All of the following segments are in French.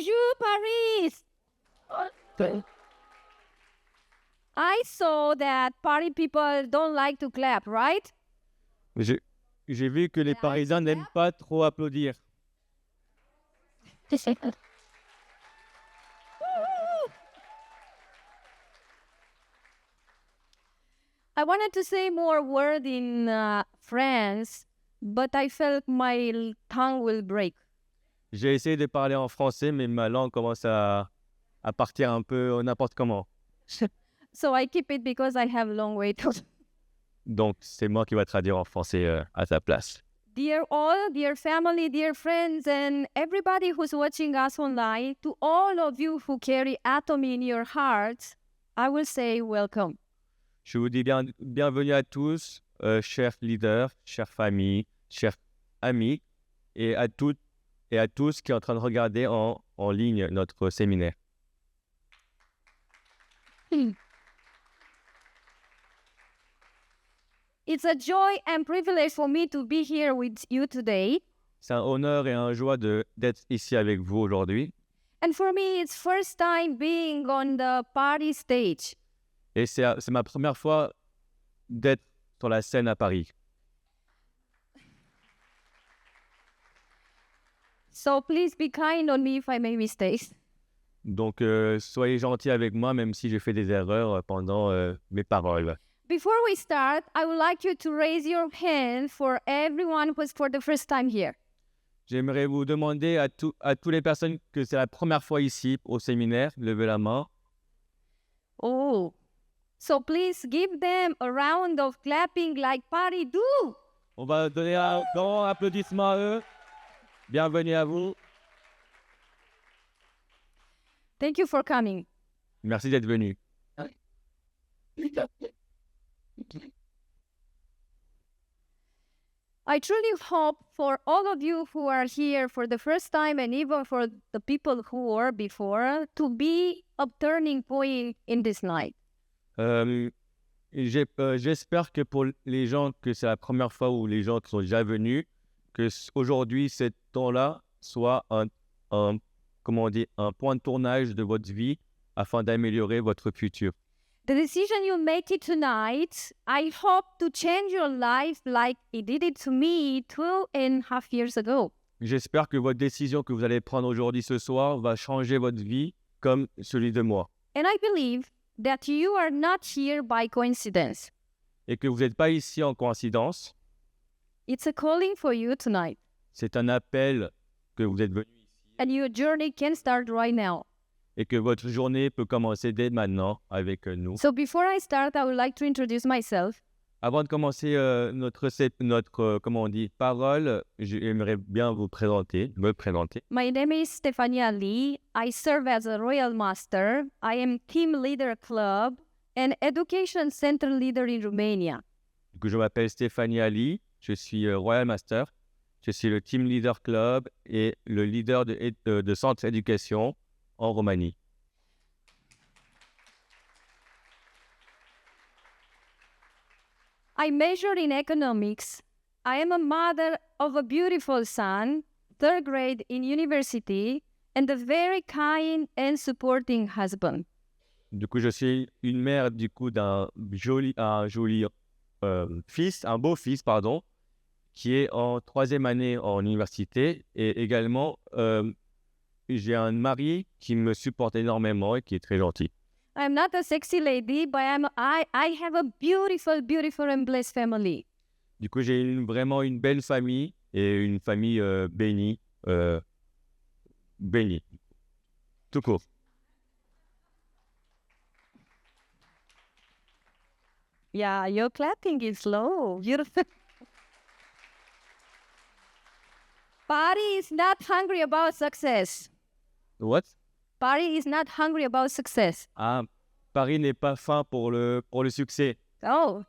Bonjour, Paris! I saw that Paris people don't like to clap, right? J'ai vu que les Parisiens n'aiment pas trop applaudir. I wanted to say more words in France, but I felt my tongue will break. J'ai essayé de parler en français, mais ma langue commence à partir un peu n'importe comment. So I keep it because I have a long way to. Donc, c'est moi qui vais traduire en français à sa place. Dear all, dear family, dear friends, and everybody who's watching us online, to all of you who carry Atomy in your hearts, I will say welcome. Je vous dis bienvenue à tous, chers leaders, chères familles, chers amis, et à toutes et à tous qui sont en train de regarder en ligne notre séminaire. It's a joy and privilege for me to be here with you today. C'est un honneur et une joie d'être ici avec vous aujourd'hui. And for me, it's first time being on the party stage. Et c'est ma première fois d'être sur la scène à Paris. So please be kind on me if I make mistakes. Donc, soyez gentils avec moi, même si j'ai fait des erreurs pendant mes paroles. Before we start, I would like you to raise your hand for everyone who's for the first time here. J'aimerais vous demander à toutes les personnes que c'est la première fois ici au séminaire, levez la main. Oh, so please give them a round of clapping like Paris do. On va donner un grand applaudissement à eux. Bienvenue à vous. Thank you for coming. Merci d'être venu. I truly hope for all of you who are here for the first time and even for the people who were before to be a turning point in this night. J'espère que pour les gens que c'est la première fois ou les gens qui sont déjà venus, que aujourd'hui, ce temps-là soit un point de tournage de votre vie afin d'améliorer votre futur. The decision you make it tonight, I hope to change your life like it did it to me 2.5 years ago. J'espère que votre décision que vous allez prendre aujourd'hui ce soir va changer votre vie comme celui de moi. And I believe that you are not here by coincidence. Et que vous n'êtes pas ici en coïncidence. It's a calling for you tonight. C'est un appel que vous êtes venu ici. And your journey can start right now. Et que votre journée peut commencer dès maintenant avec nous. So before I start, I would like to introduce myself. Avant de commencer notre parole, j'aimerais bien me présenter. My name is Stefania Lee. I serve as a Royal Master. I am Team Leader Club and Education Center Leader in Romania. Je m'appelle Stefania Lee. Je suis Royal Master. Je suis le Team Leader Club et le leader de centre d'éducation en Roumanie. I majored in economics. I am a mother of a beautiful son, third grade in university, and a very kind and supporting husband. Du coup, je suis une mère d'un beau fils, qui est en 3e année en université et également j'ai un mari qui me supporte énormément et qui est très gentil. I'm not a sexy lady, but I have a beautiful, beautiful and blessed family. Du coup, j'ai vraiment une belle famille et une famille bénie. Bénie. Tout court. Yeah, your clapping is low. Paris is not hungry about success. What? Paris is not hungry about success. Ah, Paris n'est pas faim pour le succès. Oh.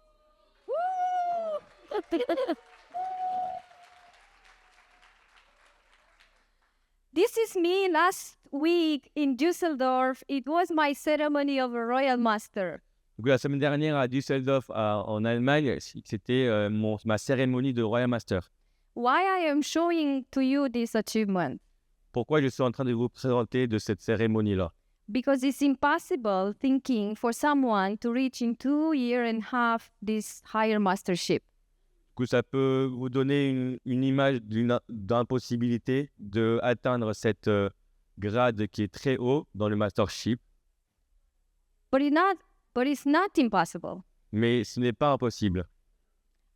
This is me last week in Düsseldorf. It was my ceremony of a Royal Master. Donc, la semaine dernière à Düsseldorf, en Allemagne, c'était ma cérémonie de Royal Master. Why I am showing to you this achievement? pourquoi je suis en train de vous présenter de cette cérémonie-là? Because it's impossible thinking for someone to reach in 2 years and a half this higher mastership. Du coup, ça peut vous donner une image d'impossibilité d'atteindre cette grade qui est très haut dans le mastership, But it's not impossible. mais ce n'est pas impossible.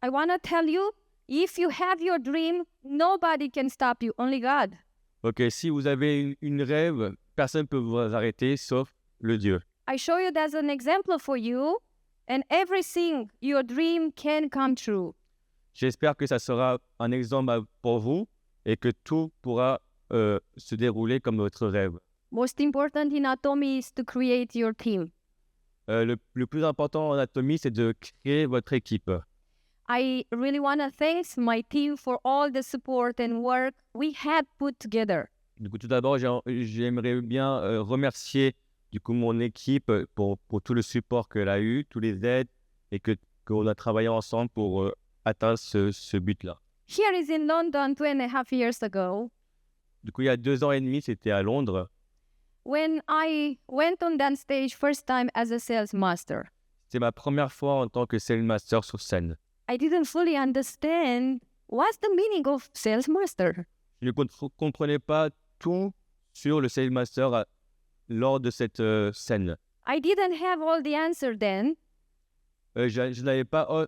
I want to tell you, if you have your dream, nobody can stop you, only God. Ok, si vous avez une rêve, personne ne peut vous arrêter sauf le Dieu. I show you that as an example for you, and everything your dream can come true. J'espère que ça sera un exemple pour vous et que tout pourra se dérouler comme votre rêve. Most important in Atomy is to create your team. Le plus important en Atomy, c'est de créer votre équipe. I really want to thank my team for all the support and work we had put together. Du coup, tout d'abord, j'aimerais bien remercier du coup mon équipe pour tout le support qu'elle a eu, tous les aides et qu'on a travaillé ensemble pour atteindre ce but-là. Here is in London 2.5 years ago, Du coup, il y a 2 ans et demi, c'était à Londres. when I went on that stage first time as a sales master. C'était ma première fois en tant que Sales Master sur scène. I didn't fully understand what's the meaning of sales master. Je ne comprenais pas tout sur le Sales Master lors de cette scène. I didn't have all the answer then, Je n'avais pas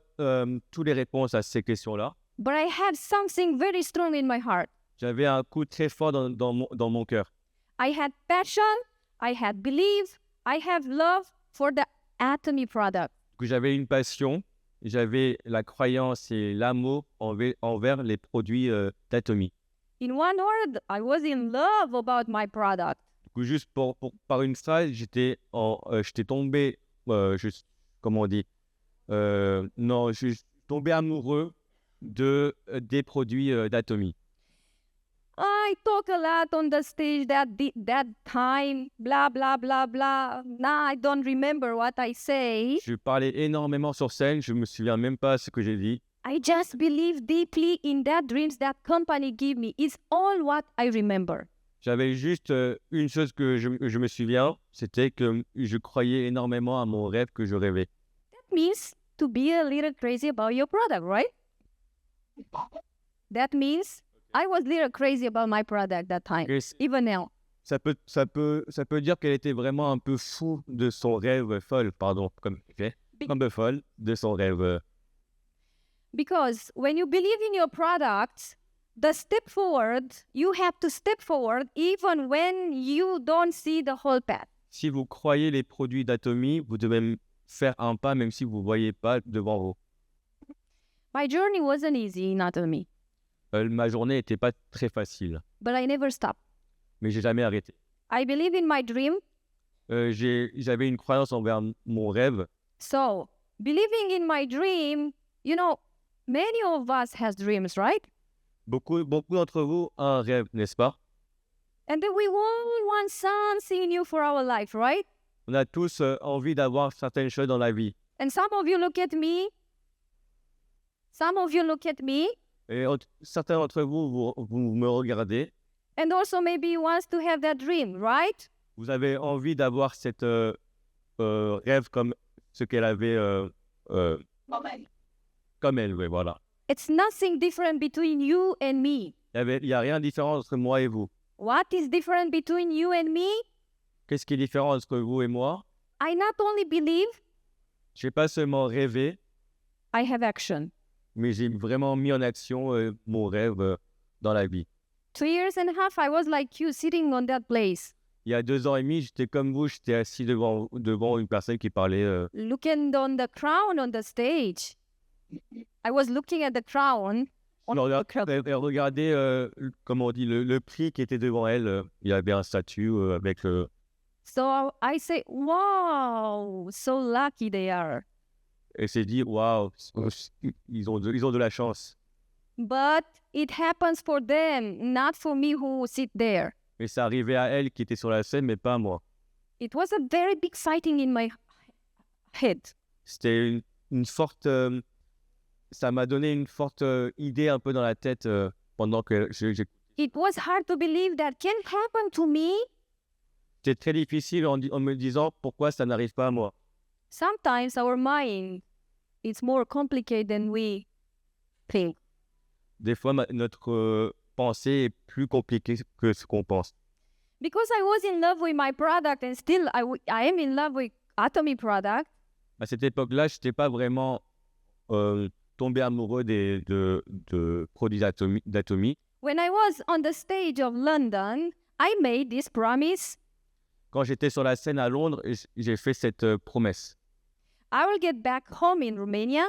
toutes les réponses à ces questions-là. but I had something very strong in my heart. J'avais un coup très fort dans mon cœur. I had passion, I had belief, I have love for the Atomy product. Du coup, j'avais une passion, j'avais la croyance et l'amour envers les produits d'Atomy. In one word, I was in love about my product. Du coup, juste par une phrase, j'étais tombé, comment on dit, non, je suis tombé amoureux des produits d'Atomy. I talk a lot on the stage that time, blah, blah, blah, blah. Now I don't remember what I say. Je parlais énormément sur scène, je me souviens même pas ce que j'ai dit. I just believe deeply in that dreams that company give me. It's all what I remember. J'avais juste une chose que je me souviens, c'était que je croyais énormément à mon rêve que je rêvais. That means to be a little crazy about your product, right? That means I was a little crazy about my product that time, Et even now. ça peut dire qu'elle était vraiment un peu fou de son rêve, folle de son rêve. Because when you believe in your product, the step forward, you have to step forward even when you don't see the whole path. Si vous croyez les produits d'Atomy, vous devez faire un pas même si vous ne voyez pas devant vous. My journey wasn't easy in Atomy, Ma journée n'était pas très facile, but I never stopped. mais j'ai jamais arrêté. I believe in my dream, J'avais une croyance envers mon rêve. so believing in my dream, you know, many of us has dreams, right? Beaucoup d'entre vous ont un rêve, n'est-ce pas? And then we all want something new for our life, right? On a tous envie d'avoir certaines choses dans la vie. And some of you look at me. Et certains d'entre vous me regardez. And also maybe you want to have that dream, right? Vous avez envie d'avoir cette rêve comme ce qu'elle avait comme elle, oui, voilà. It's nothing different between you and me. Il y a rien de différent entre moi et vous. What is different between you and me? Qu'est-ce qui est différent entre vous et moi? I not only believe, Je n'ai pas seulement rêvé, I have action. mais j'ai vraiment mis en action mon rêve dans la vie. 2 years and a half, I was like you, sitting on that place, Il y a 2 ans et demi, j'étais comme vous, j'étais assis devant une personne qui parlait. looking on the crown on the stage. I was looking at the crown. Elle regardait, comment on dit, le prix qui était devant elle. Il y avait un statut avec. So I say, wow, so lucky they are. Elle s'est dit, waouh, ils ont de la chance. But it happens for them, not for me who sit there. Mais ça arrivait à elle qui était sur la scène, mais pas à moi. It was a very big sighting in my head. C'était une forte. Ça m'a donné une forte idée un peu dans la tête pendant que j'écoutais it was hard to believe that can happen to me. C'était très difficile en me disant pourquoi ça n'arrive pas à moi. Sometimes our mind is more complicated than we think. Des fois, notre pensée est plus compliquée que ce qu'on pense. Because I was in love with my product and still I am in love with Atomy product. À cette époque-là, je n'étais pas vraiment tombé amoureux de produits d'Atomy. When I was on the stage of London, I made this promise. Quand j'étais sur la scène à Londres, j'ai fait cette promesse. I will get back home in Romania.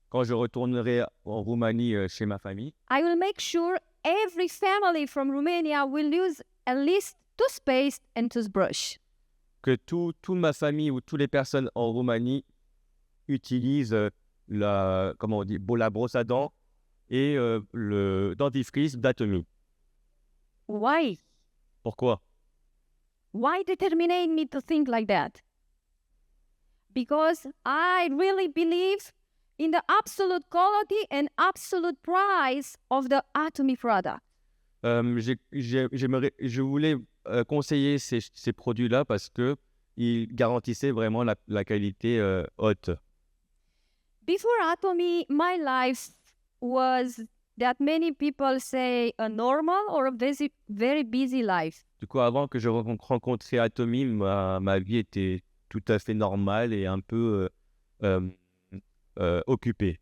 Quand je retournerai en Roumanie chez ma famille, I will make sure every family from Romania will use at least toothpaste and toothbrush. que toute ma famille ou toutes les personnes en Roumanie utilisent la brosse à dents et le dentifrice d'Atomy. Why? Pourquoi? Why determinate me to think like that? Because I really believe in the absolute quality and absolute price of the Atomy product. Je voulais conseiller ces produits-là parce qu'ils garantissaient vraiment la qualité haute. Before Atomy, my life was that many people say a normal or a very busy life. Du coup, avant que je rencontre Atomy, ma vie était tout à fait normale et un peu occupée.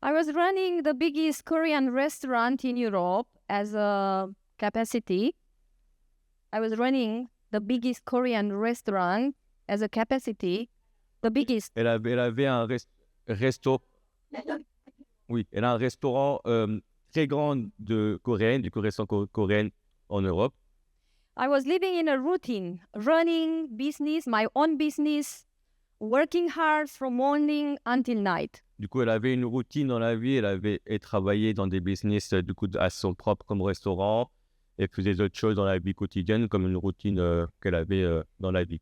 I was running the biggest Korean restaurant in Europe as a capacity. I was running the biggest Korean restaurant as a capacity. The biggest. Elle avait un resto. Oui, elle a un restaurant très grand du restaurant coréen en Europe. I was living in a routine, running business, my own business, working hard from morning until night. Du coup, elle avait une routine dans la vie. Elle travaillait dans des business du coup à son propre comme restaurant. Elle faisait d'autres choses dans la vie quotidienne comme une routine qu'elle avait dans la vie.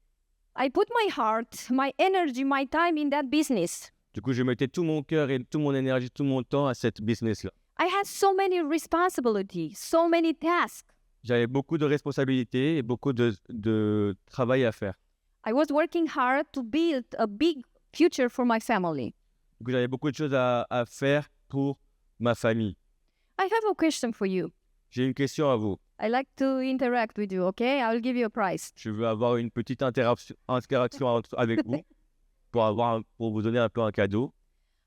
I put my heart, my energy, my time in that business. Du coup, je mettais tout mon cœur et toute mon énergie, tout mon temps à cette business-là. I had so many responsibilities, so many tasks. J'avais beaucoup de responsabilités et beaucoup de travail à faire. I was working hard to build a big future for my family. Du coup, j'avais beaucoup de choses à faire pour ma famille. I have a question for you. J'ai une question à vous. I like to interact with you, okay? I will give you a prize. Je veux avoir une petite interaction avec vous pour vous donner un peu un cadeau.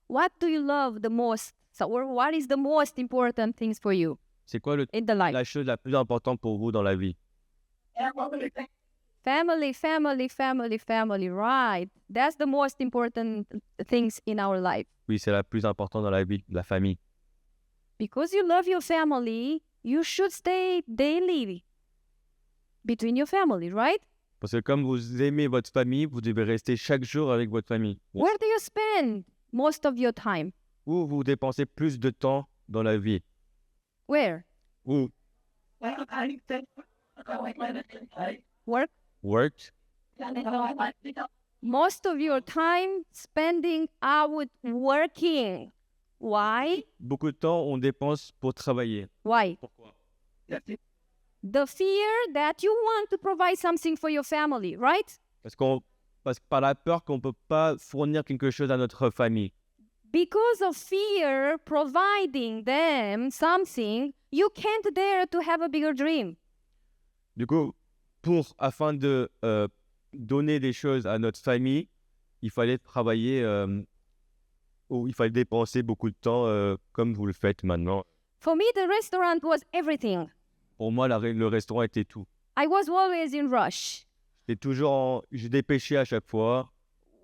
What do you love the most? So, what is the most important things for you C'est quoi in the life? la chose la plus importante pour vous dans la vie? Family, family, family, family, right. That's the most important things in our life. Oui, c'est la plus importante dans la vie, la famille. Because you love your family, you should stay daily between your family, right? Parce que comme vous aimez votre famille, vous devez rester chaque jour avec votre famille. Where do you spend most of your time? Où vous dépensez plus de temps dans la vie? Where? Où? Work? Work. Most of your time spending out working. Why? Beaucoup de temps, on dépense pour travailler. Why? Pourquoi? The fear that you want to provide something for your family, right? Parce que par la peur qu'on ne peut pas fournir quelque chose à notre famille. Because of fear providing them something, you can't dare to have a bigger dream. Du coup, afin de donner des choses à notre famille, il fallait travailler ou il fallait dépenser beaucoup de temps comme vous le faites maintenant. For me, the restaurant was everything. Pour moi, le restaurant était tout. I was always in rush, Je dépêchais à chaque fois.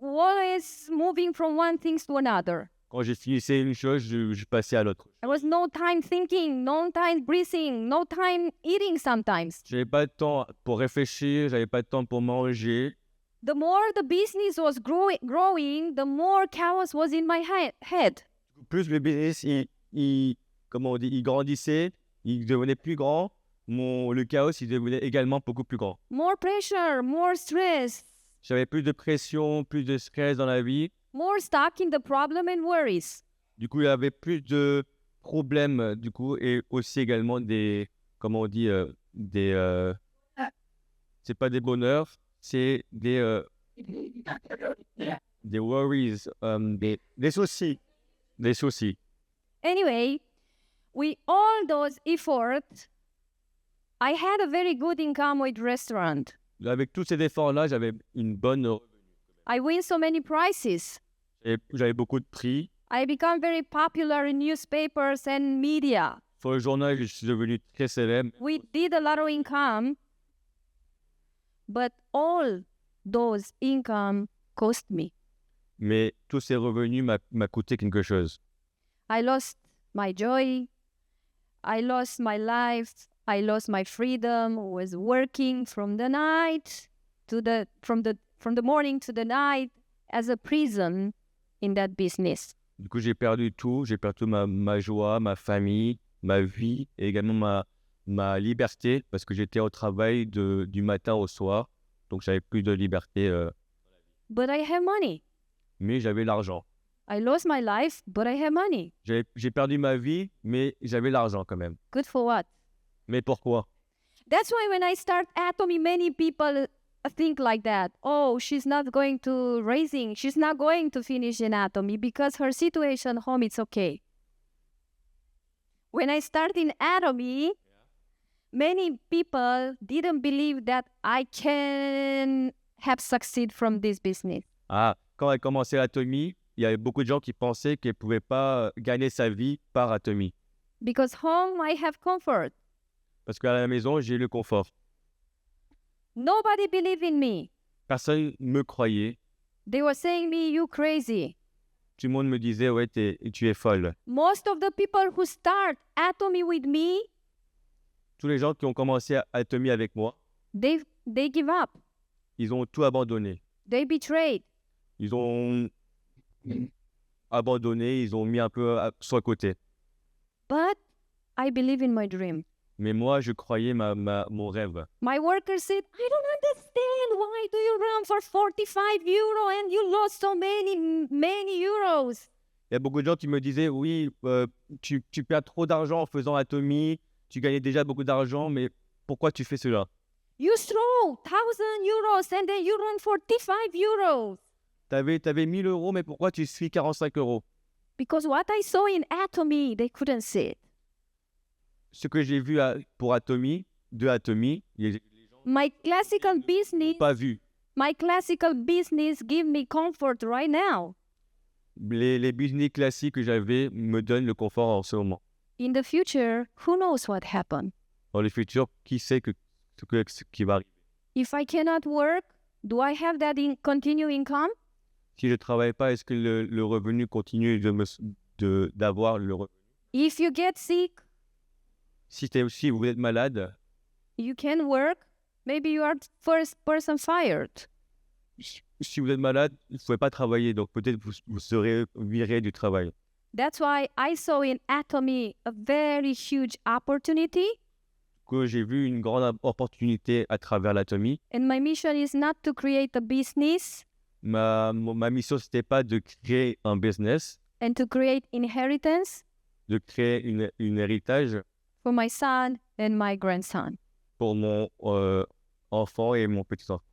always moving from one thing to another. Quand j'ai finissé une chose, je passais à l'autre. There was no time thinking, no time breathing, no time eating sometimes. J'avais pas de temps pour réfléchir, j'avais pas de temps pour manger. The more the business was growing, the more chaos was in my head. Plus le business, il grandissait, il devenait plus grand. Le chaos, il devenait également beaucoup plus grand. More pressure, more stress, J'avais plus de pression, plus de stress dans la vie. more stuck in the problem and worries. Du coup, il y avait plus de problèmes, et aussi également des comment on dit, c'est pas des bonheurs, c'est des worries, des soucis. Des soucis. Anyway, with all those efforts, I had a very good income with restaurant. Avec tous ces efforts-là, j'avais une bonne... I win so many prizes. J'avais beaucoup de prix. I become very popular in newspapers and media. Sur le journal, je suis devenu très célèbre. We did a lot of income, but all those income cost me. Mais tous ces revenus m'a coûté quelque chose. I lost my joy. I lost my life. I lost my freedom. I was working from the night to from the morning to the night as a prison in that business. Du coup, j'ai perdu tout. J'ai perdu ma joie, ma famille, ma vie et également ma liberté parce que j'étais au travail du matin au soir. Donc, j'avais plus de liberté. But I have money. Mais j'avais l'argent. I lost my life, but I have money. J'ai perdu ma vie, mais j'avais l'argent quand même. Good for what? Mais pourquoi? That's why when I start Atomy, many people think like that. Oh, she's not going to she's not going to finish in Atomy because her situation home is okay. When I start in Atomy, many people didn't believe that I can have succeed from this business. Ah, quand elle commençait Atomy, il y avait beaucoup de gens qui pensaient qu'elle ne pouvait pas gagner sa vie par Atomy. Because home I have comfort. Parce qu'à la maison, j'ai le confort. Nobody believed in me. Personne ne me croyait. They were saying me, you crazy. Tout le monde me disait, ouais, tu es folle. Most of the people who start Atomy with me, Tous les gens qui ont commencé Atomy avec moi, they give up. ils ont tout abandonné. They betrayed. Ils ont abandonné, ils ont mis un peu sur le côté. But I believe in my dream. Mais moi, je croyais mon rêve. My worker said, I don't understand. Why do you run for 45 euro and you lost so many euros? Il y a beaucoup de gens qui me disaient, oui, tu perds trop d'argent en faisant Atomy, tu gagnais déjà beaucoup d'argent, mais pourquoi tu fais cela? You throw 1,000 euros and then you run 45 euros. T'avais 1000 euros, mais pourquoi tu suis 45 euros? Because what I saw in Atomy, they couldn't see it. Ce que j'ai vu pour Atomy, les gens My classical n'ont business, pas vu. my classical business give me comfort right now. Les business classiques que j'avais me donnent le confort en ce moment. In the future, who knows what happened? Dans le futur, qui sait ce qui va arriver? If I cannot work, do I have that continue income? Si je ne travaille pas, est-ce que le revenu continue d'avoir le revenu? If you get sick, Si vous êtes malade, you can work. Maybe you are first person fired. si vous êtes malade, vous ne pouvez pas travailler, donc peut-être vous serez viré du travail. That's why I saw in Atomy a very huge opportunity. Que j'ai vu une grande opportunité à travers l'Atomy. And my mission is not to create a business Ma mission, ce n'était pas de créer un business, and to create inheritance de créer une héritage for my son and my grandson. pour mon enfant et mon petit-enfant.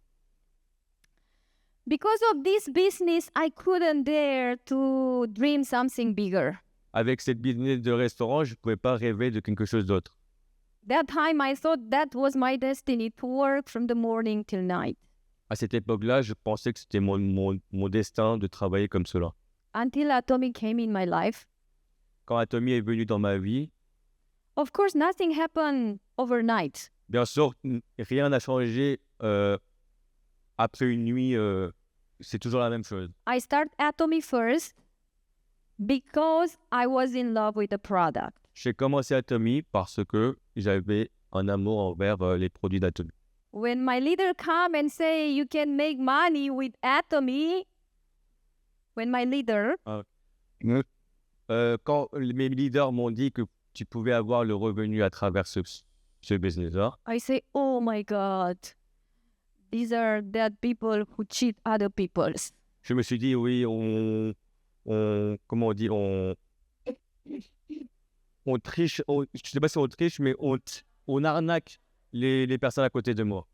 Because of this business, I couldn't dare to dream something bigger. Avec cette business de restaurant, je ne pouvais pas rêver de quelque chose d'autre. That time I thought that was my destiny, to work from the morning till night. À cette époque-là, je pensais que c'était mon destin de travailler comme cela. Until Atomy came in my life. Quand Atomy est venu dans ma vie, Of course, nothing happened overnight. bien sûr, rien n'a changé après une nuit. C'est toujours la même chose. I start Atomy first because I was in love with the product. J'ai commencé Atomy parce que j'avais un amour envers les produits d'Atomy. When my leader come and say you can make money with Atomy, when my leader, Quand mes leaders m'ont dit que tu pouvais avoir le revenu à travers ce business-là, I say, oh my God, these are that people who cheat other people. je me suis dit, oui, comment on dit, on triche, je ne sais pas si on triche, mais on arnaque les personnes à côté de moi.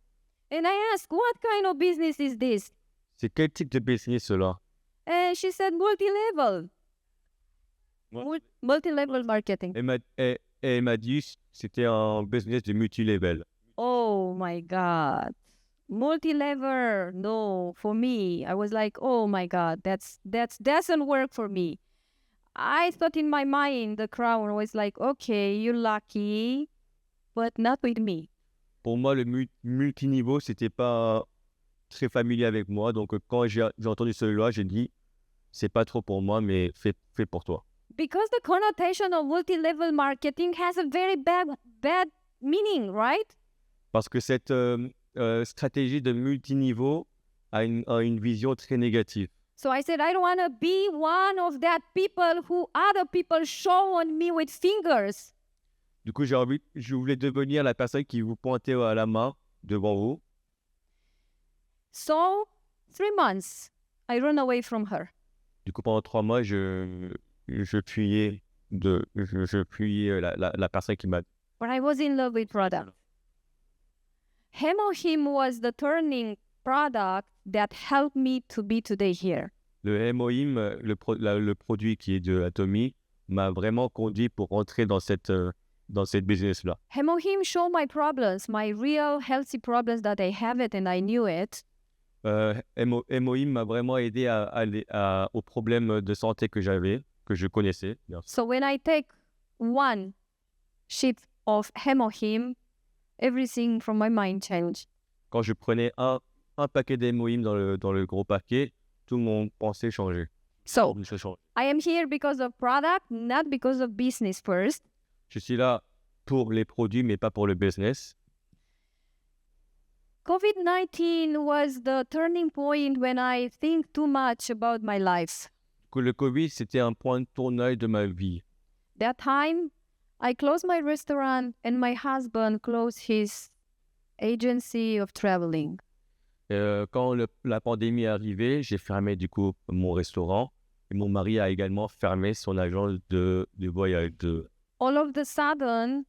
And I asked, what kind of business is this? C'est quel type de business cela? And she said, multi-level. Ouais. Multi-level marketing. Elle m'a dit que c'était un business de multi-level. Oh my God. Multi-level. No, for me, I was like, oh my God, that's doesn't work for me. I thought in my mind, the crowd was like, okay, you're lucky, but not with me. Pour moi, le multiniveau, c'était pas très familier avec moi. Donc, quand j'ai entendu celui-là, j'ai dit, c'est pas trop pour moi, mais fais pour toi. Because the connotation of multi-level marketing has a very bad meaning, right? Parce que cette stratégie de multiniveau a une vision très négative. So I said, I don't want to be one of that people who other people show on me with fingers. Du coup, je voulais devenir la personne qui vous pointait à la main devant vous. So 3 months, I ran away from her. Du coup, pendant 3 mois, je fuyais la personne qui m'a... But I was in love with product. Hemohim was the turning product that helped me to be today here. Le Hemohim, le produit qui est de Atomy, m'a vraiment conduit pour rentrer dans cette business-là. Hemohim showed my problems, my real healthy problems that I have it and I knew it. Hemohim m'a vraiment aidé aux problèmes de santé que j'avais, que je connaissais. Bien sûr. So when I take one sheet of Hemohim, everything from my mind changed. Quand je prenais un paquet d'Hemohim dans le gros paquet, tout mon pensée changeait. So I am here because of product, not because of business first. Je suis là pour les produits, mais pas pour le business. COVID-19 was the turning point when I think too much about my life. Le Covid, c'était un point de tournage de ma vie. That time, I closed my restaurant and my husband closed his agency of traveling. Quand la pandémie est arrivée, j'ai fermé du coup mon restaurant et mon mari a également fermé son agence de voyage. All of a sudden,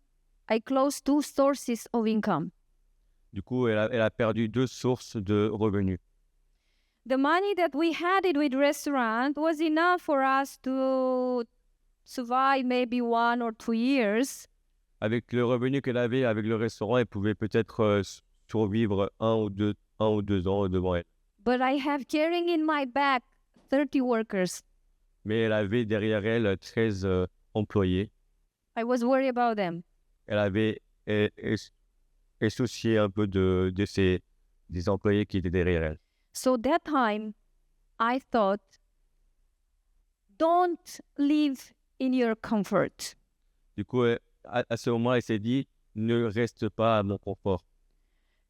I closed 2 sources of income. Du coup, elle a perdu 2 sources de revenus. The money that we had it with restaurant was enough for us to survive maybe 1 or 2 years. Avec le revenu qu'elle avait avec le restaurant, elle pouvait peut-être survivre 1 ou 2 ans devant elle. But I have carrying in my back 30 workers. Mais elle avait derrière elle 13 employés. I was worried about them. Elle avait soucié un peu des employés qui étaient derrière elle. So that time, I thought, don't live in your comfort. Du coup, à ce moment, elle s'est dit, ne reste pas à mon confort.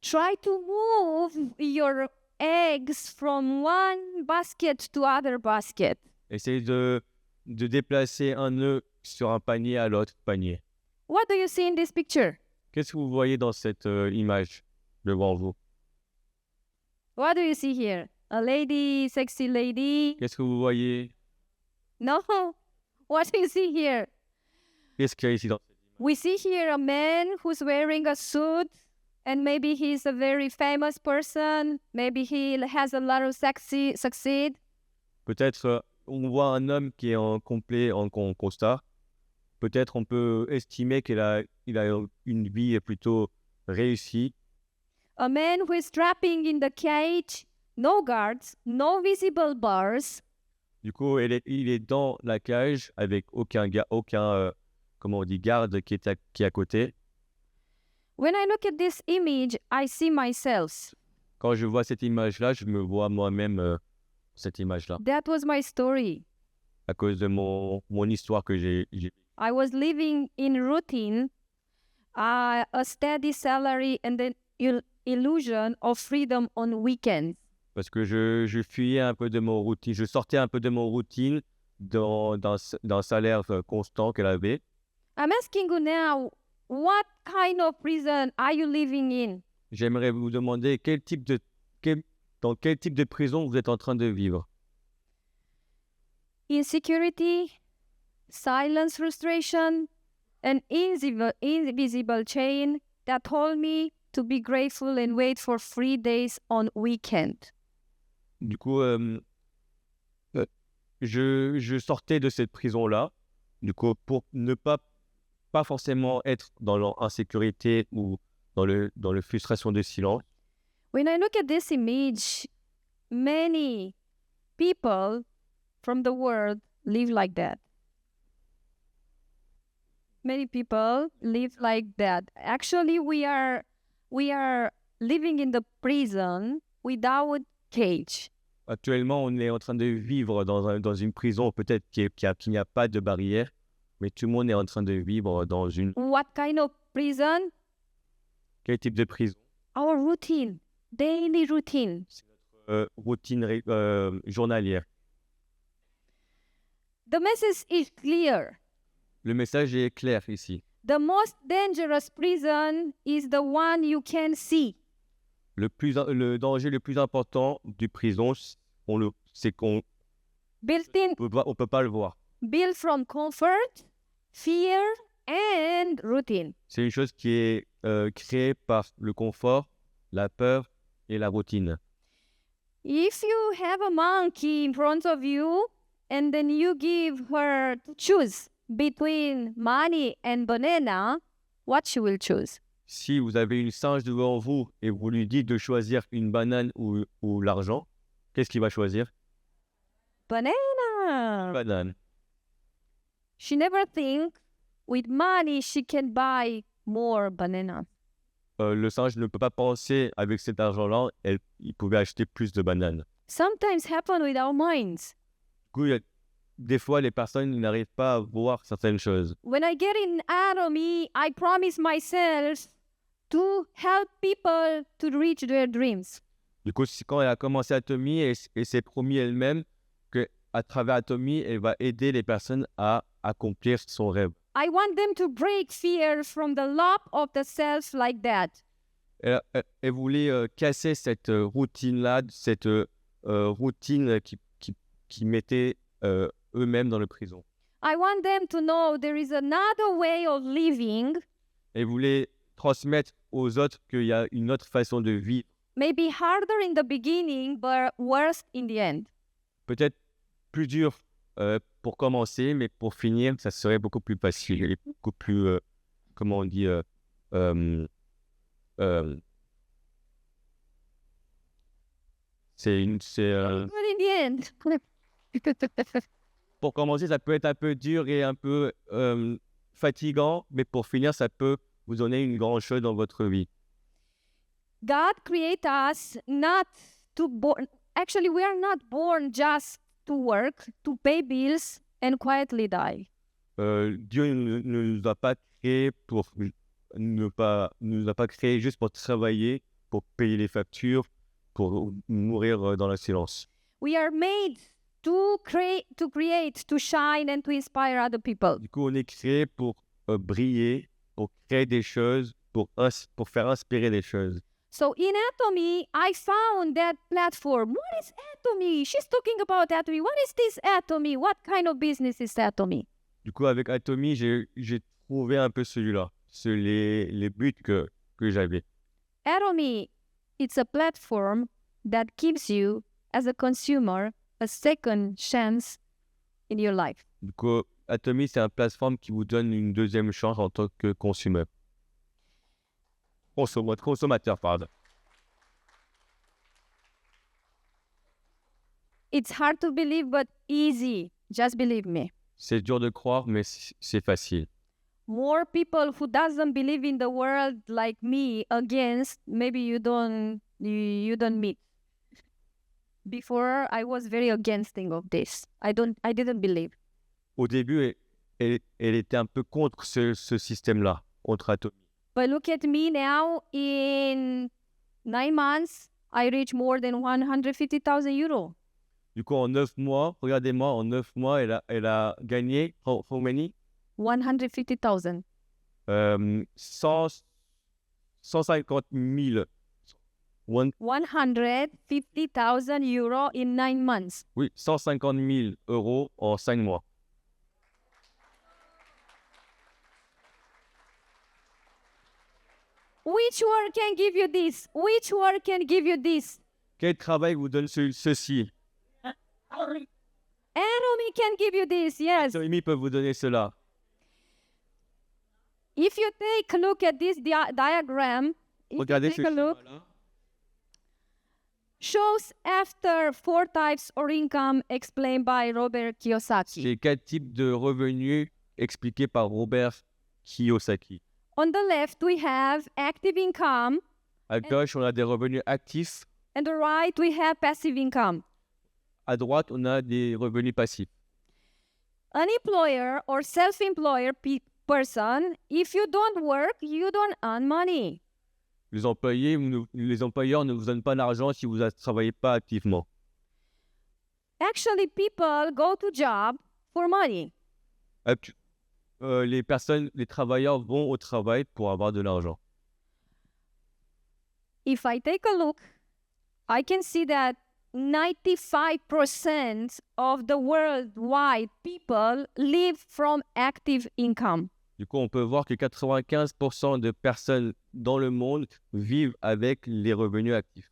Try to move your eggs from one basket to other basket. Essaye de déplacer un œuf sur un panier à l'autre panier. What do you see in this picture? Qu'est-ce que vous voyez dans cette image devant vous? What do you see here? A lady, sexy lady? Qu'est-ce que vous voyez? No. What do you see here? Qu'est-ce qu'il y a ici dans cette image? We see here a man who's wearing a suit, and maybe he's a very famous person. Maybe he has a lot of succeed. Peut-être on voit un homme qui est en complet en costard. Peut-être on peut estimer qu'il a une vie plutôt réussie. A man who is trapping in the cage, no guards, no visible bars. Du coup, il est dans la cage avec aucun comment on dit, garde qui est à côté. When I look at this image, I see myself. Quand je vois cette image-là, je me vois moi-même cette image-là. That was my story. À cause de mon histoire que j'ai. I was living in routine, a steady salary, and the illusion of freedom on weekends. Parce que je fuyais un peu de mon routine. Je sortais un peu de mon routine d'un salaire constant qu'elle avait. I'm asking you now, what kind of prison are you living in? J'aimerais vous demander dans quel type de prison vous êtes en train de vivre. Insecurity, silence, frustration, an invisible chain that told me to be grateful and wait for 3 days on weekend. Du coup, je sortais de cette prison-là, du coup, pour ne pas forcément être dans l'insécurité ou dans le frustration de silence. When I look at this image, many people from the world live like that. Many people live like that. Actually, we are living in the prison without cage. Actuellement, on est en train de vivre dans une prison peut-être qui n'y a pas de barrière, mais tout le monde est en train de vivre dans une... What kind of prison? Quel type de prison? Our routine, daily routine. Routine journalière. The message is clear. Le message est clair ici. The most dangerous prison is the one you can see. Le danger le plus important du prison, c'est qu'on ne peut pas le voir. Built from comfort, fear, and routine. C'est une chose qui est créée par le confort, la peur et la routine. If you have a monkey in front of you and then you give her to choose between money and banana, what she will choose? Si vous avez une singe devant vous et vous lui dites de choisir une banane ou l'argent, qu'est-ce qu'il va choisir? Banana. Banane. She never think with money she can buy more bananas. Le singe ne peut pas penser avec cet argent-là, il pouvait acheter plus de bananes. Sometimes happen with our minds. Du coup, des fois, les personnes n'arrivent pas à voir certaines choses. When I get in Atomy, I promise myself to help people to reach their dreams. Du coup, quand elle a commencé Atomy, elle s'est promis elle-même qu'à travers Atomy, elle va aider les personnes à accomplir son rêve. I want them to break fear from the love of the self like that. Elle voulait casser cette routine-là, cette routine qui mettait eux-mêmes dans la prison. I want them to know there is another way of living. Elle voulait transmettre aux autres qu'il y a une autre façon de vivre. Maybe harder in the beginning, but worse in the end. Peut-être plus dur pour commencer, mais pour finir, ça serait beaucoup plus facile et beaucoup plus, comment on dit, But in the end. pour commencer, ça peut être un peu dur et un peu fatigant, mais pour finir, ça peut vous donner une grande chose dans votre vie. God created us not to born. Actually, we are not born just to work, to pay bills, and quietly die. Dieu ne nous a pas créés nous a pas créés juste pour travailler, pour payer les factures, pour mourir dans le silence. We are made to create, to shine, and to inspire other people. Du coup, on est créé pour briller, pour créer des choses, pour faire inspirer des choses. So in Atomy, I found that platform. What is Atomy? She's talking about Atomy. What is this Atomy? What kind of business is Atomy? Du coup, avec Atomy, j'ai trouvé un peu celui-là, les buts que j'avais. Atomy, it's a platform that gives you, as a consumer, a second chance in your life. Du coup, Atomy, c'est une plateforme qui vous donne une deuxième chance en tant que consommateur. Consommateur, pardon. It's hard to believe, but easy. Just believe me. C'est dur de croire, mais c'est facile. More people who doesn't believe in the world like me against, maybe you don't meet. Before, I was very against of this. I didn't believe. Au début, elle était un peu contre ce système-là, contre Atomy. But look at me now. In 9 months, I reached more than 150,000 euros. Du coup, en 9 mois, regardez-moi, en 9 mois, elle a gagné, how many? 150,000. 150 000. 150,000 euros in 9 months. Oui, 150 000 euros en 5 mois. Which work can give you this? Which work can give you this? Quel travail vous donne ceci? Atomy can give you this, yes. Atomy peut vous donner cela. If you take a look at this diagram, if Regardez you ce take a look, schéma-là. shows after 4 types of income explained by Robert Kiyosaki. C'est 4 types de revenus expliqués par Robert Kiyosaki. On the left, we have active income, À gauche, on a des revenus actifs. and the right, we have passive income. À droite, on a des revenus passifs. An employer or self-employer person, if you don't work, you don't earn money. Les employeurs ne vous donnent pas d'argent si vous ne travaillez pas activement. Actually, people go to job for money. Les travailleurs vont au travail pour avoir de l'argent. If I take a look, I can see that 95% of the worldwide people live from active income. Du coup, on peut voir que 95% de personnes dans le monde vivent avec les revenus actifs.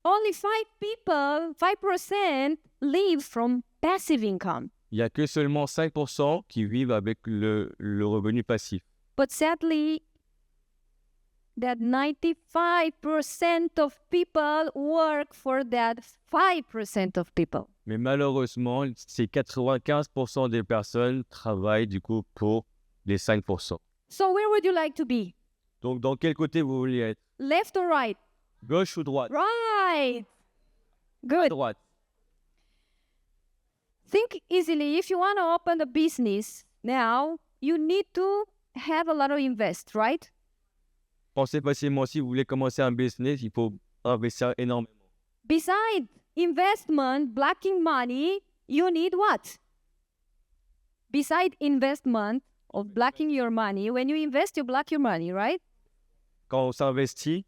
Only 5% live from passive income. Il n'y a que seulement 5% qui vivent avec le revenu passif. But sadly, that 95% of people work for that 5% of people. Mais malheureusement, ces 95% des personnes travaillent du coup pour les 5%. So where would you like to be? Donc, dans quel côté vous voulez être? Left or right? Gauche ou droite? Right. Good. Droite. Think easily. If you want to open a business now, you need to have a lot of invest, right? Pensez facilement, si vous voulez commencer un business, il faut investir énormément. Besides investment, blocking money, you need what? Besides investment of blocking your money, when you invest, you block your money, right? Quand on s'investit,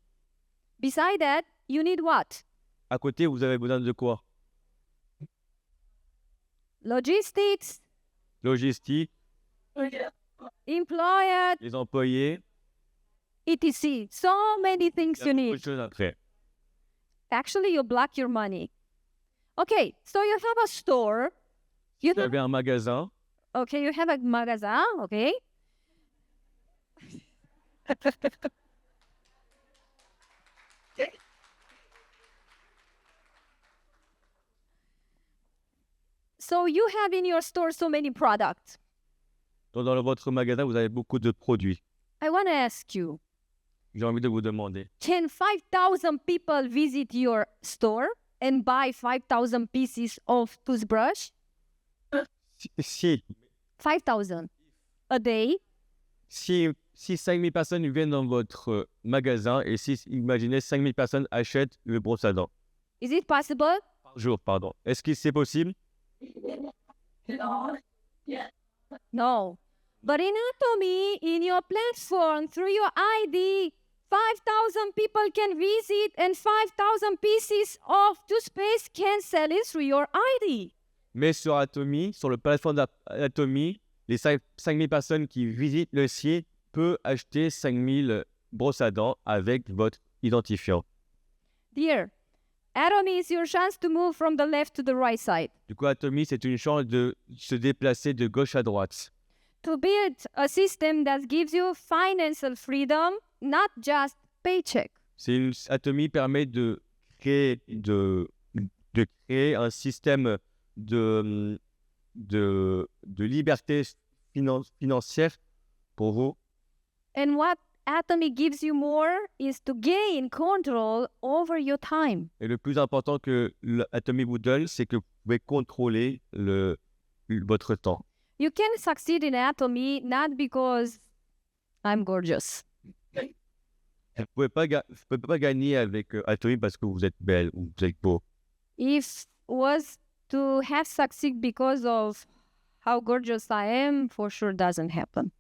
Beside that, you need what? à côté, vous avez besoin de quoi? Logistics, Logistique, employer, les employés, etc. So many things il y you a beaucoup need. de choses après. Actually, you block your money. Okay, so you have a store. You Vous avez un magasin, Okay, you have a magasin, okay? So you have in your store so many products. donc dans votre magasin, vous avez beaucoup de produits. I want to ask you, J'ai envie de vous demander, can 5,000 people visit your store and buy 5,000 pieces of toothbrush? si 5,000 a day? 5000 personnes viennent dans votre magasin et si, imaginez, 5000 personnes achètent le brosse à dents Is it possible? par jour, pardon. Est-ce que c'est possible? No. But in Atomy, in your platform, through your ID, 5,000 people can visit and 5,000 pieces of toothpaste can sell it through your ID. Mais sur Atomy, sur le plateforme d'Atomy, les 5000 personnes qui visitent le site peuvent acheter 5000 brosses à dents avec votre identifiant. Dear, Atomy is your chance to move from the left to the right side, Du coup, Atomy, c'est une chance de se déplacer de gauche à droite. to build a system that gives you financial freedom, not just paycheck. Atomy permet de créer un système de liberté financière pour vous. And what Atomy gives you more is to gain control over your time. Et le plus important que Atomy vous donne, c'est que vous pouvez contrôler votre temps. You can succeed in Atomy not because I'm gorgeous. Vous ne pouvez pas gagner avec Atomy parce que vous êtes belle ou vous êtes beau. If was to have succeed because of how gorgeous I am, for sure doesn't happen.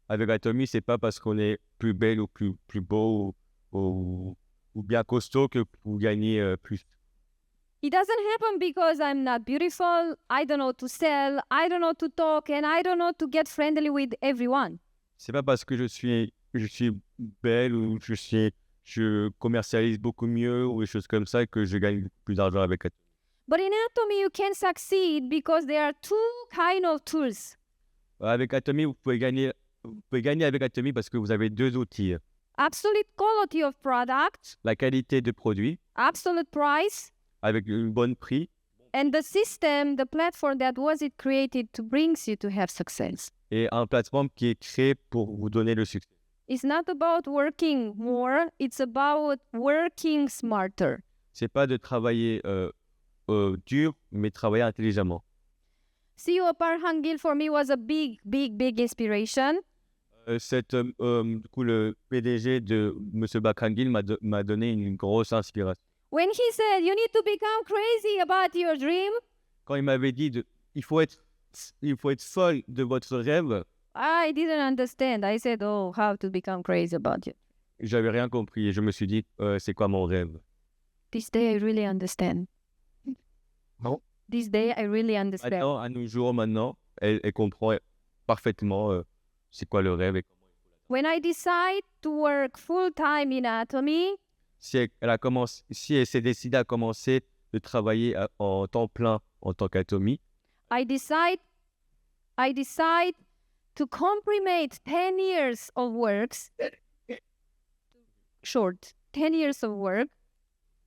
Avec Atomy, c'est pas parce qu'on est plus belle ou plus beau ou bien costaud que vous gagnez plus. It doesn't happen because I'm not beautiful, I don't know to sell, I don't know to talk, and I don't know to get friendly with everyone. C'est pas parce que je suis je suis belle ou je commercialise beaucoup mieux ou des choses comme ça et que je gagne plus d'argent avec Atomy. But in Atomy, you can succeed because there are two kind of tools. Avec Atomy, vous pouvez gagner avec Atomy parce que vous avez deux outils. Absolute quality of product, La qualité de produit absolute price, avec un bon prix and the system, the platform that was it created to bring you to have success. et un plateforme qui est créé pour vous donner le succès. It's not about working more, it's about working smarter. C'est pas de travailler dur, mais travailler intelligemment. CEO Parhangil for me was a big inspiration. Du coup, le PDG de M. Bakhangil m'a donné une grosse inspiration. When he said, you need to become crazy about your dream, Quand il m'avait dit il faut être folle de votre rêve, I didn't understand. I said, oh, how to become crazy about it. j'avais rien compris et je me suis dit c'est quoi mon rêve? This day, I really understand. Non. This day, I really understand. Maintenant, à nos jours, elle comprend parfaitement c'est quoi le rêve. When I decide to work full-time in Atomy, Si elle s'est décidée à commencer de travailler en temps plein en tant qu'Atomy, I decide to comprimate 10 years of works, short, 10 years of work,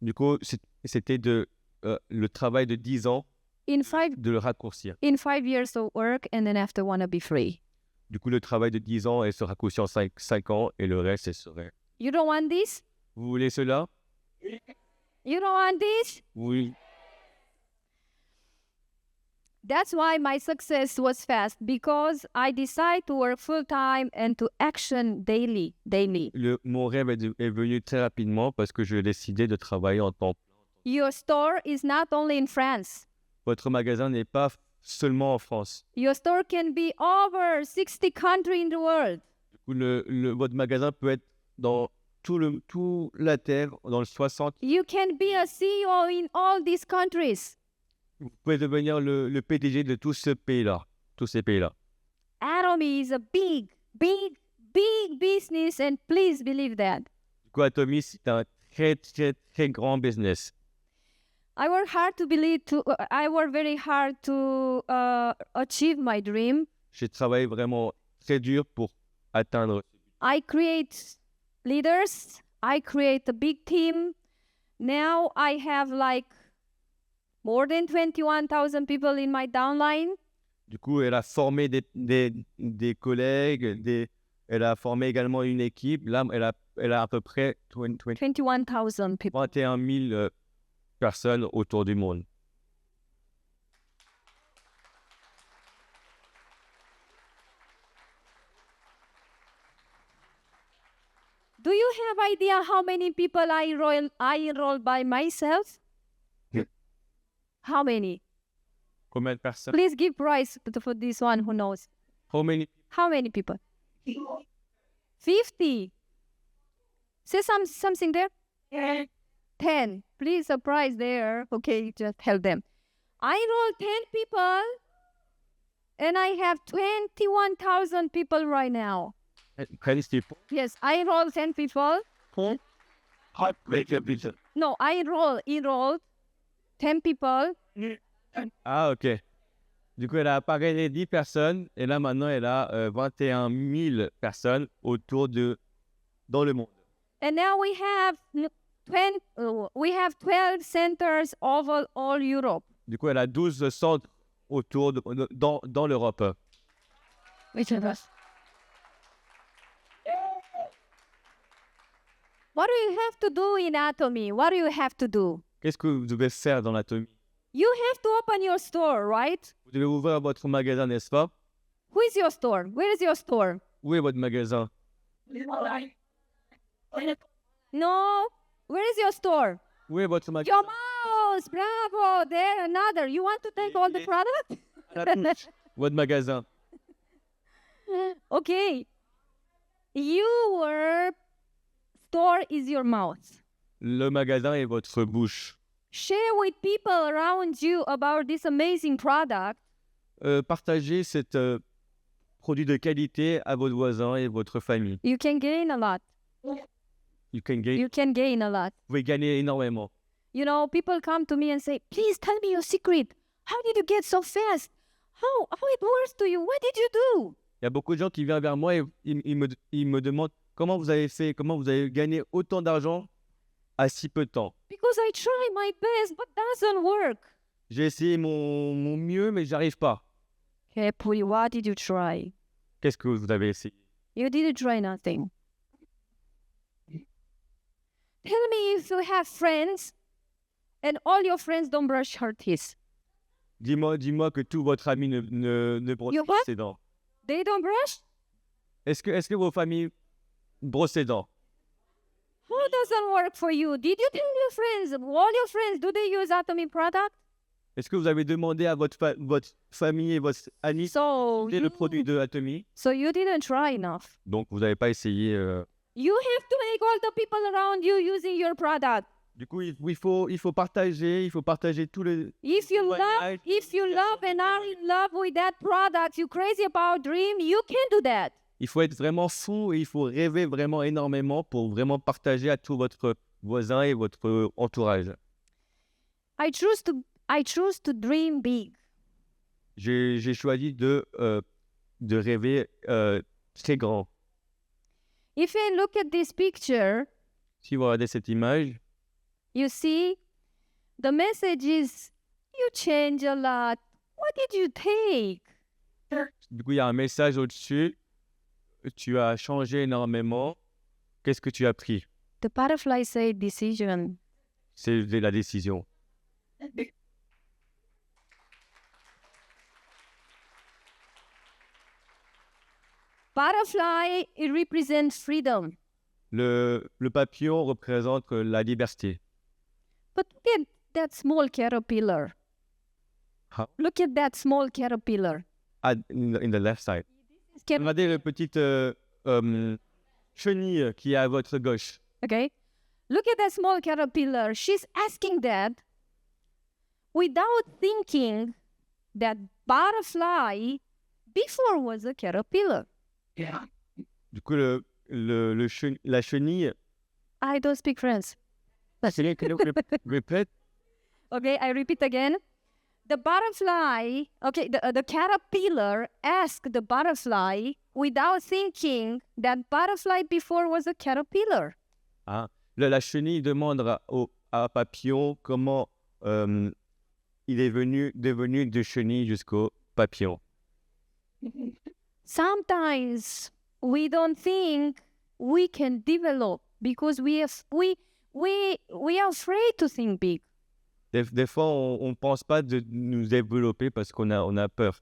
du coup, c'était le travail de 10 ans, in 5 de le raccourcir. years of work, and then after wanna be free. Du coup, le travail de 10 ans, elle se raccourcit en 5 ans et le reste, elle serait. You don't want this? Vous voulez cela? You don't want this? Oui. That's why my success was fast, because I decide to work full-time and to action daily. Mon rêve est venu très rapidement parce que j'ai décidé de travailler en temps plein. Your store is not only in France. Votre magasin n'est pas seulement en France. Your store can be over 60 countries in the world. Du coup, votre magasin peut être dans toute la terre, dans le 60. You can be a CEO in all these countries. Vous pouvez devenir le PDG de tous ces pays-là. Atomy is a big business, and please believe that. Du coup, Atomy, c'est un très, très, très grand business. I work very hard to achieve my dream. J'ai travaillé vraiment très dur pour atteindre. I create leaders. I create a big team. Now I have like more than 21,000 people in my downline. Du coup, elle a formé des collègues, elle a formé également une équipe. Là, elle a à peu près 21,000 people. 21 000 personnes autour du monde. Do you have idea how many people I enroll by myself? Yeah. How many? Combien de personnes? Please give prize for this one who knows. How many? How many people? 50. Say something there. 10. Please, a prize there. Okay, just help them. I enroll 10 people, and I have 21,000 people right now. 10 people. Yes, I enroll 10 people. No, I enrolled 10 people. Ah, ok. Du coup, elle a parrainé 10 personnes et là, maintenant, elle a 21 000 personnes dans le monde. And now we have 12 centers over all Europe. Du coup, elle a 12 centres dans l'Europe. Which of us? What do you have to do in Atomy? What do you have to do? Qu'est-ce que vous devez faire dans l'Atomy? You have to open your store, right? Vous devez ouvrir votre magasin, n'est-ce pas? Who is your store? Where is your store? Où est votre magasin? No. Where is your store? Où est votre magasin? Your mouse. Bravo. There, another. You want to take all the product? Votre magasin. Okay. Your store is your mouth. Le magasin est votre bouche. Share with people around you about this amazing product. Partagez produits de qualité à votre voisin et votre famille. You can gain a lot. You can gain, You can gain a lot. vous pouvez gagner énormément. You know, people come to me and say, please tell me your secret. How did you get so fast? How it works to you? What did you do? Il y a beaucoup de gens qui viennent vers moi et ils me demandent comment vous avez fait, comment vous avez gagné autant d'argent à si peu de temps. Because I try my best, but doesn't work. J'ai essayé mon mieux, mais j'arrive pas. Hey, Puri, what did you try? Qu'est-ce que vous avez essayé? You didn't try nothing. Tell me if you have friends and all your friends don't brush their teeth. Dis-moi que tous votre ami ne brosse You pas what? ses dents. They don't brush? Est-ce que vos familles brossent ses dents? Who doesn't work for you? Did you tell your friends, all your friends, do they use Atomy product? Est-ce que vous avez demandé à votre famille et votre ami So d'utiliser le produit de Atomy? you didn't try enough. Donc vous n'avez pas essayé. You have to make all the people around you using your product. Du coup, il faut partager tous les. If you Témoignage, love and are in love with that product, you crazy about dream, you can do that. Il faut être vraiment fou et il faut rêver vraiment énormément pour vraiment partager à tout votre voisin et votre entourage. I choose to dream big. J'ai choisi de rêver très grand. If you look at this picture, Si vous regardez cette image, you see the message is you change a lot. What did you take? du coup, il y a un message au-dessus. Tu as changé énormément. Qu'est-ce que tu as pris? The butterfly said decision. C'est la décision. Butterfly, it represents freedom. Le papillon représente la liberté. But look at that small caterpillar. How? Look at that small caterpillar. In the left side. Regardez le petit chenille qui est à votre gauche. Okay? Look at that small caterpillar. She's asking that without thinking that butterfly before was a caterpillar. Du coup, la chenille. I don't speak French. Répète. Okay, I repeat again. The butterfly, okay, the caterpillar asked the butterfly without thinking that butterfly before was a caterpillar. Ah, la chenille demande à papillon comment il est devenu de chenille jusqu'au papillon. Sometimes we don't think we can develop because we are afraid to think big. Des fois, on ne pense pas de nous développer parce qu'on a peur.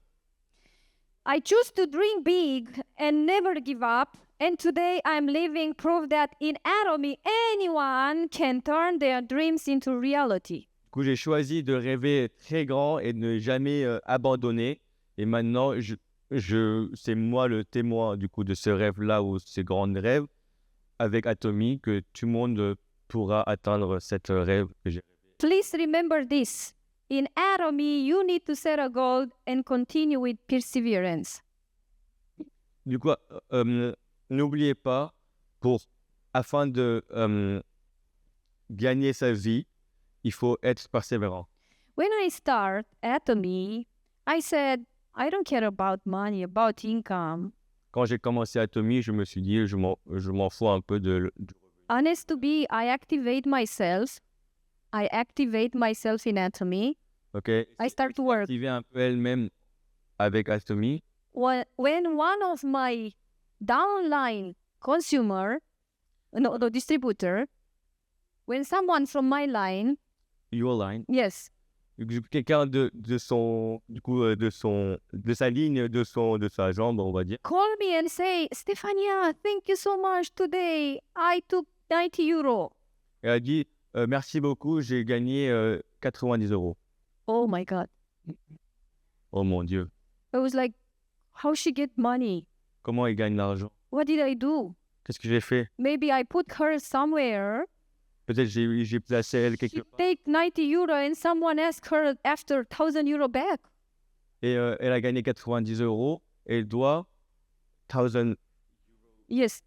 I choose to dream big and never give up. And today I'm living proof that in Atomy, anyone can turn their dreams into reality. Du coup, j'ai choisi de rêver très grand et de ne jamais abandonner. Et maintenant, c'est moi le témoin du coup de ce rêve-là ou ces grands rêves avec Atomy que tout le monde pourra atteindre cette rêve que j'ai. Please remember this. In Atomy, you need to set a goal and continue with perseverance. Du coup, n'oubliez pas, afin de gagner sa vie, il faut être persévérant. When I start Atomy, I said, I don't care about money, about income. Quand j'ai commencé Atomy, je me suis dit, je m'en fous un peu du Honest to be, I activate myself in Atomy. Okay. I start to work. Activer un peu elle-même avec Atomy. When one of my downline distributor, when someone from my line, Your line. yes, Quelqu'un de sa ligne, de sa jambe, on va dire. call me and say, Stefania, thank you so much today. I took 90 euro. Elle a dit, merci beaucoup, j'ai gagné 90 €. Oh my God. Oh mon Dieu. I was like, how she get money? Comment elle gagne l'argent? What did I do? Qu'est-ce que j'ai fait? Maybe I put her somewhere. Peut-être j'ai placé elle quelque She part. take 90 euro and someone asked her after 1,000 euro back. Et elle a gagné 90 € et elle doit 1,000 Yes.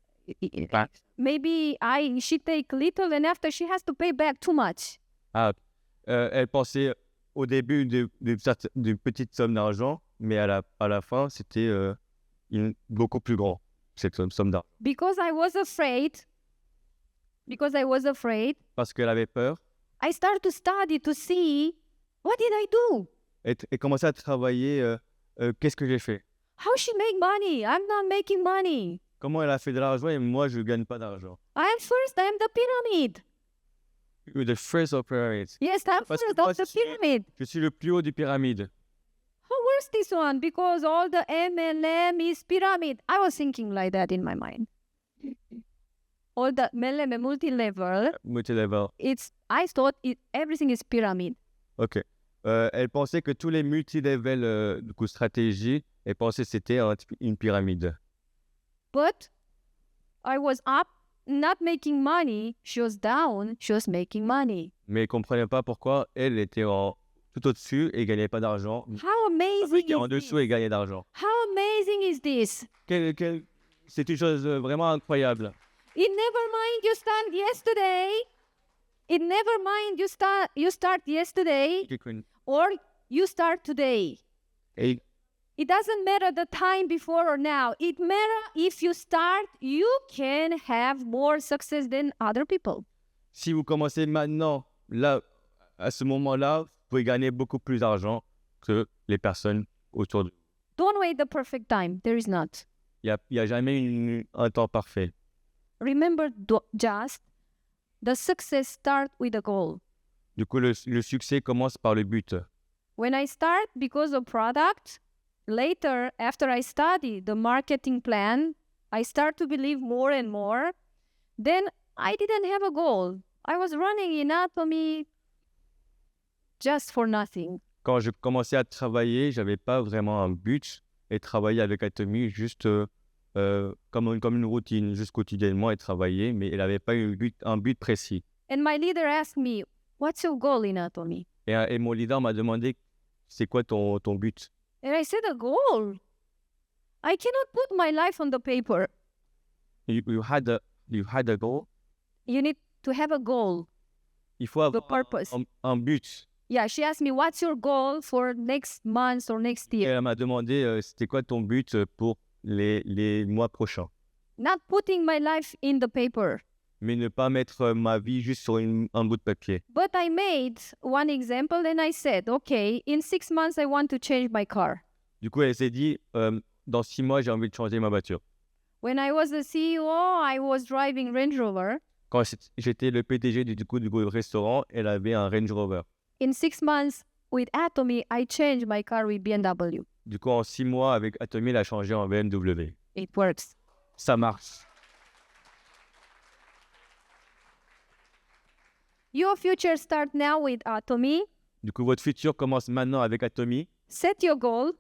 back. Maybe she take little and after she has to pay back too much. Ah, elle pensait au début d'une petite somme d'argent, mais à la fin, c'était beaucoup plus grand, cette somme d'argent. Because I was afraid, Parce qu'elle avait peur, I started to study to see what did I do? et commençait à travailler. Qu'est-ce que j'ai fait? How she make money? I'm not making money. Comment elle a fait de l'argent et moi, je ne gagne pas d'argent? I'm the pyramid. You're the first of pyramids. Yes, I'm Parce que first moi, of the pyramid. Je suis le plus haut du pyramide. How worse this one? Because all the MLM is pyramid. I was thinking like that in my mind. All the MLM and multi-level, Multi-level. I thought everything is pyramid. OK. Elle pensait que tous les multi-level du coup, stratégie, elle pensait que c'était une pyramide. But I was up, not making money. She was down, she was making money. Mais elle ne comprenait pas pourquoi elle était tout au-dessus et ne gagnait pas d'argent. How amazing Était en is dessous this? et gagnait d'argent. How amazing is this? C'est une chose vraiment incroyable. It never mind you start yesterday. It never mind you start yesterday or you start today. Et It doesn't matter the time before or now. It matters if you start, you can have more success than other people. si vous commencez maintenant, là, à ce moment-là, vous pouvez gagner beaucoup plus d'argent que les personnes autour de vous. Don't wait the perfect time. There is not. Il n'y a jamais un temps parfait. Remember just the success start with a goal. Du coup, le succès commence par le but. When I start because of product, later, after I study the marketing plan, I start to believe more and more. Then I didn't have a goal. I was running in Atomy just for nothing. Quand je commençais à travailler, je n'avais pas vraiment un but et travailler avec Atomy juste comme une routine, juste quotidiennement et travailler, mais elle n'avait pas un but précis. And my leader asked me, what's your goal in Atomy? Et mon leader m'a demandé, c'est quoi ton but? And I said, a goal. I cannot put my life on the paper. You had a goal? You need to have a goal. Il faut avoir The purpose. un but. Yeah, she asked me, what's your goal for next month or next Et year? elle m'a demandé, c'était quoi ton but pour les mois prochains? Not putting my life in the paper. Mais ne pas mettre ma vie juste sur un bout de papier. But I made one example and I said, okay, in 6 months I want to change my car. Du coup, elle s'est dit, dans 6 mois, j'ai envie de changer ma voiture. When I was the CEO, I was driving Range Rover. Quand j'étais le PDG du restaurant, elle avait un Range Rover. In 6 months with Atomy, I changed my car with BMW. Du coup, en 6 mois, avec Atomy, elle a changé en BMW. It works. Ça marche. Your future start now with Atomy. Du coup, votre futur commence maintenant avec Atomy. Set your goal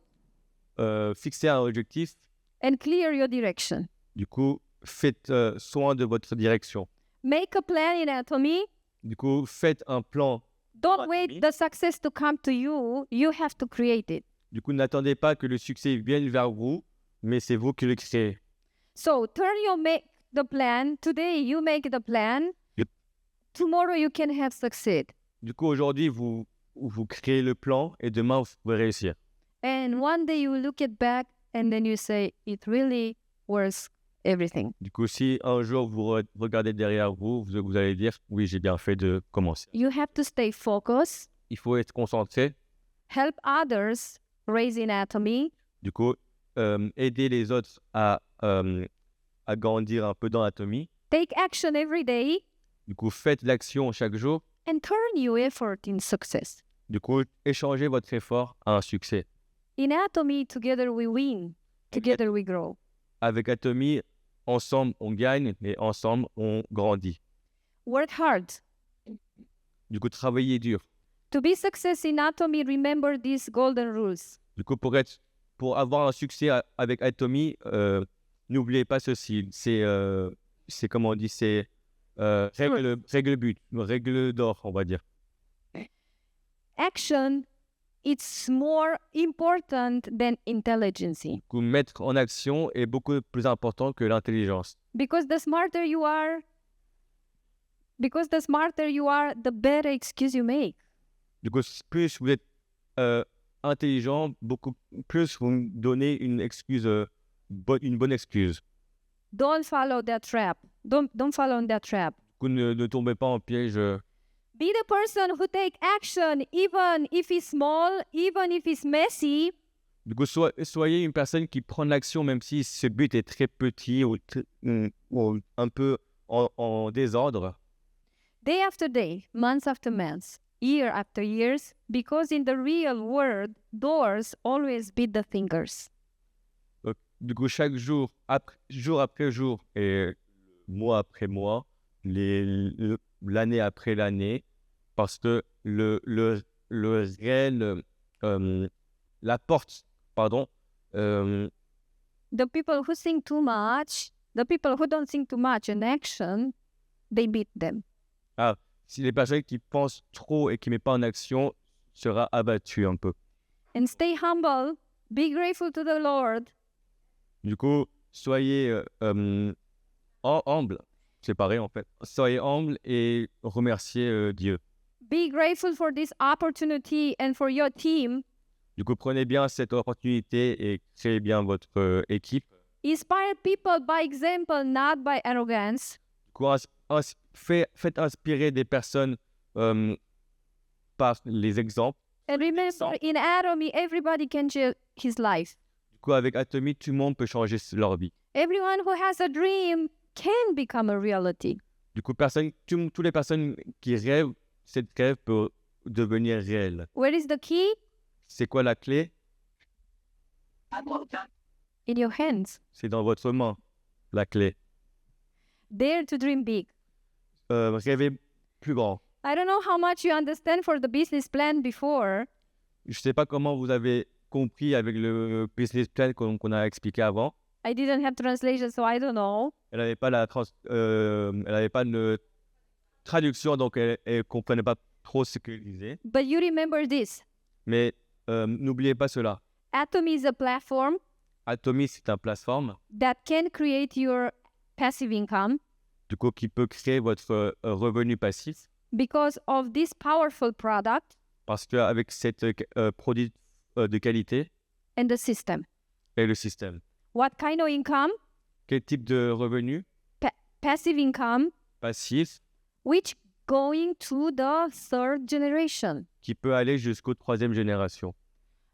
Fixez un objectif. and clear your direction. Du coup, faites soin de votre direction. Make a plan in Atomy. Du coup, faites un plan. Don't wait the success to come to you. You have to create it. Du coup, n'attendez pas que le succès vienne vers vous, mais c'est vous qui le créez. So make the plan. Today you make the plan. Yep. Tomorrow you can have succeed. Du coup, aujourd'hui, vous créez le plan et demain, vous pouvez réussir. And one day you look it back and then you say, it really was everything. Du coup, si un jour vous regardez derrière vous, vous allez dire, oui, j'ai bien fait de commencer. You have to stay focused, Il faut être concentré. help others raise in Atomy, Du coup, aider les autres à grandir un peu dans l'Atomy. take action every day, Du coup, faites l'action chaque jour. and turn your effort in success. Du coup, échangez votre effort à un succès. In Atomy, together we win, together we grow. Avec Atomy, ensemble, on gagne, mais ensemble, on grandit. Work hard. Du coup, travaillez dur. To be success in Atomy, remember these golden rules. Du coup, pour avoir un succès avec Atomy, n'oubliez pas ceci. C'est comment on dit, c'est règle d'or, on va dire. Action it's more important than intelligence. Du coup, mettre en action est beaucoup plus important que l'intelligence. Because the smarter you are, the better excuse you make. Du coup, plus vous êtes intelligent, beaucoup plus vous me donnez une excuse, une bonne excuse. Don't follow that trap. Don't fall on that trap. Du coup, ne tombez pas en piège. Be the person who take action, even if it's small, even if it's messy. Du coup, soyez une personne qui prend l'action même si ce but est très petit ou un peu en désordre. Day after day, month after month, year after years, because in the real world, doors always beat the fingers. Du coup, chaque jour, jour après jour et mois après mois, l'année après l'année, parce que le réel, la porte, pardon. The people who think too much, the people who don't think too much in action, they beat them. Si les personnes qui pensent trop et qui ne mettent pas en action sera abattu un peu. And stay humble, be grateful to the Lord. Du coup, soyez humble, c'est pareil en fait. Soyez humble et remerciez Dieu. Be grateful for this opportunity and for your team. Du coup, prenez bien cette opportunité et créez bien votre équipe. Inspire people by example, not by arrogance. Du coup, faites inspirer des personnes par les exemples. And remember, in Atomy, everybody can change his life. Du coup, avec Atomy, tout le monde peut changer leur vie. Everyone who has a dream can become a reality. Du coup, toutes les personnes qui rêvent, cette rêve peut devenir réelle. Where is the key? C'est quoi la clé? In your hands. C'est dans votre main, la clé. Dare to dream big. Rêvez plus grand. I don't know how much you understand for the business plan before. Je ne sais pas comment vous avez compris avec le business plan qu'on a expliqué avant. I didn't have translation, so I don't know. Elle n'avait pas de traduction, donc elle ne comprenait pas trop ce qu'elle disait. But you remember this. Mais n'oubliez pas cela. Atomy is a platform Atomy, c'est une plateforme that can create your passive income du coup, qui peut créer votre revenu passif because of this powerful product parce qu'avec cette produit de qualité and the system. et le système. What kind of income? Quel type de revenu? Passive income, Passif which going to the third generation. qui peut aller jusqu'aux 3e génération.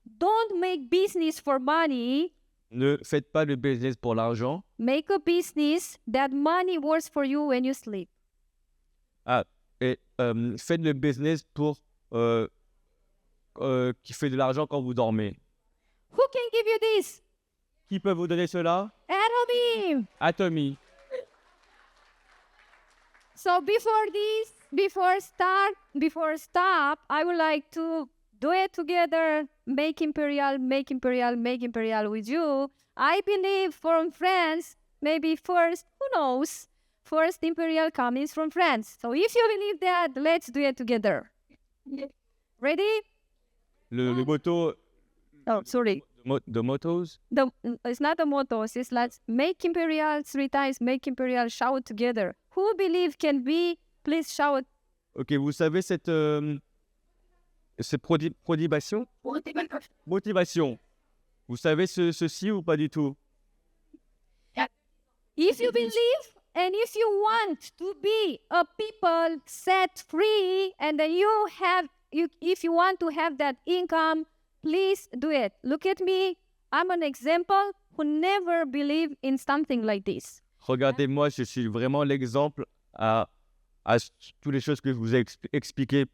Don't make business for money. Ne faites pas le business pour l'argent. Make a business that money works for you when you sleep. Et faites le business pour qui fait de l'argent quand vous dormez. Who can give you this? Qui peut vous donner cela? Atomy. Atomy. So before stop, I would like to do it together. Make imperial with you. I believe from France, maybe first, who knows? First imperial comes from France. So if you believe that, let's do it together. Ready? Le motto. Oh, sorry. The mottos. It's not the mottos. It's like make imperial 3 times. Make imperial. Shout together. Who believe can be? Please shout. Ok, vous savez cette motivation. Vous savez ceci ou pas du tout? If you believe and if you want to be a people set free, and then if you want to have that income, please do it. Look at me. I'm an example who never believed in something like this. Regardez-moi, je suis vraiment l'exemple à toutes les choses que je vous ai expliquées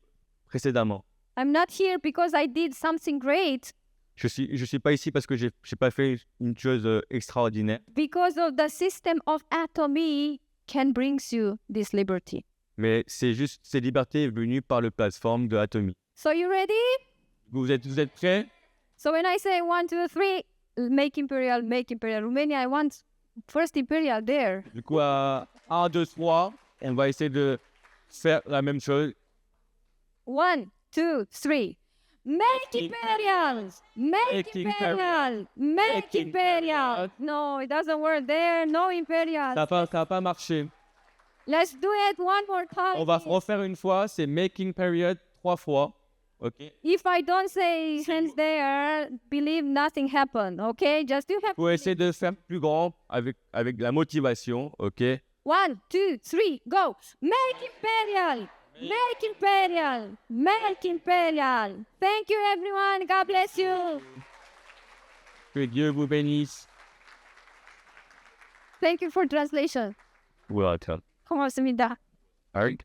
précédemment. I'm not here because I did something great. Je suis pas ici parce que j'ai pas fait une chose extraordinaire. Because of the system of Atomy can brings you this liberty. Mais c'est juste cette liberté est venue par le plateforme de Atomy. So you ready? Vous êtes prêts? So when I say 1, 2, 3, make imperial. Romania, I want first imperial there. Du coup, à 1, 2, 3, on va essayer de faire la même chose. 1, 2, 3. Make imperial. Make Make imperial. Make imperial. No, it doesn't work there. No imperial. Ça n'a pas marché. Let's do it one more time. On va refaire une fois, c'est making period 3 fois. OK? If I don't say hands there, believe nothing happened. Okay, just you have. Faut essayer de faire plus grand avec la motivation. OK? 1, 2, 3, go. Make imperial. Make imperial. Make imperial. Thank you, everyone. God bless you. Que Dieu vous bénisse. Thank you for translation. Welcome. 고맙습니다. All right.